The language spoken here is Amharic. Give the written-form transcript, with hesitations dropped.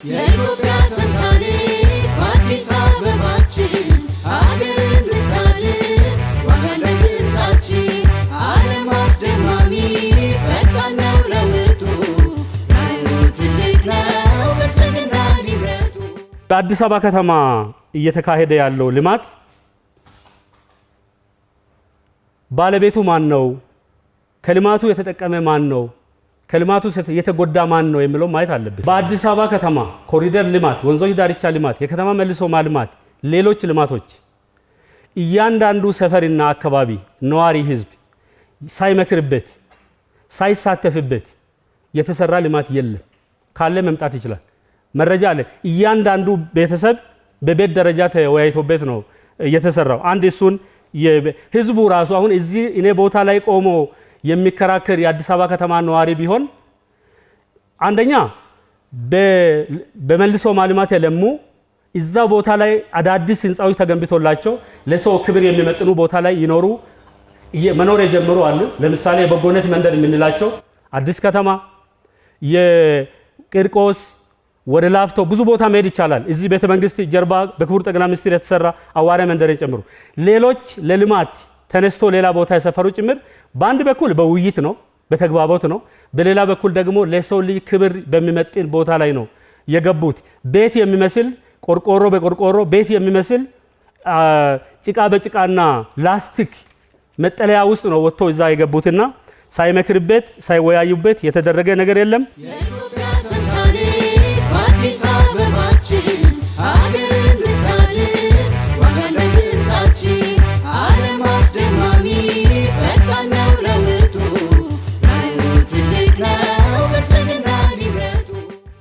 የኢትዮጵያ ተምሳሌት በአዲስ አበባችን አገር እንድታድግ ዋጋን በድምፃችን ዓለም አስደማሚ ፈጣን ነው ለውጡ ትልቅ ነው በተገና ንብረቱ። በአዲስ አበባ ከተማ እየተካሄደ ያለው ልማት ባለቤቱ ማን ነው? ከልማቱ የተጠቀመ ማን ነው? ከልማቱ የተጎዳ ማን ነው የሚለው ማየት አለበት። በአዲስ አበባ ከተማ ኮሪደር ልማት፣ ወንዞች ዳርቻ ልማት፣ የከተማ መልሶ ማልማት፣ ሌሎች ልማቶች እያንዳንዱ ሰፈርና አካባቢ ነዋሪ ህዝብ ሳይመክርበት ሳይሳተፍበት የተሰራ ልማት የለም። ካለ መምጣት ይችላል። መረጃ አለ። እያንዳንዱ ቤተሰብ በቤት ደረጃ ተወያይቶበት ነው የተሰራው። አንድ እሱን ህዝቡ ራሱ አሁን እዚህ እኔ ቦታ ላይ ቆሞ የሚከራከር የአዲስ አበባ ከተማ ነዋሪ ቢሆን አንደኛ በመልሶ ማልማት የለሙ እዛ ቦታ ላይ አዳዲስ ህንፃዎች ተገንብቶላቸው ለሰው ክብር የሚመጥኑ ቦታ ላይ ይኖሩ መኖር የጀመሩ አሉ። ለምሳሌ የበጎነት መንደር የምንላቸው አዲስ ከተማ፣ የቂርቆስ፣ ወደ ላፍቶ ብዙ ቦታ መሄድ ይቻላል። እዚህ ቤተ መንግስት ጀርባ በክቡር ጠቅላይ ሚኒስትር የተሰራ አዋራ መንደርን ጨምሮ ሌሎች ለልማት ተነስቶ ሌላ ቦታ የሰፈሩ ጭምር በአንድ በኩል በውይይት ነው፣ በተግባቦት ነው። በሌላ በኩል ደግሞ ለሰው ልጅ ክብር በሚመጥን ቦታ ላይ ነው የገቡት። ቤት የሚመስል ቆርቆሮ በቆርቆሮ ቤት የሚመስል ጭቃ በጭቃና ላስቲክ መጠለያ ውስጥ ነው ወጥቶ እዛ የገቡትና ሳይመክርበት ሳይወያዩበት የተደረገ ነገር የለም።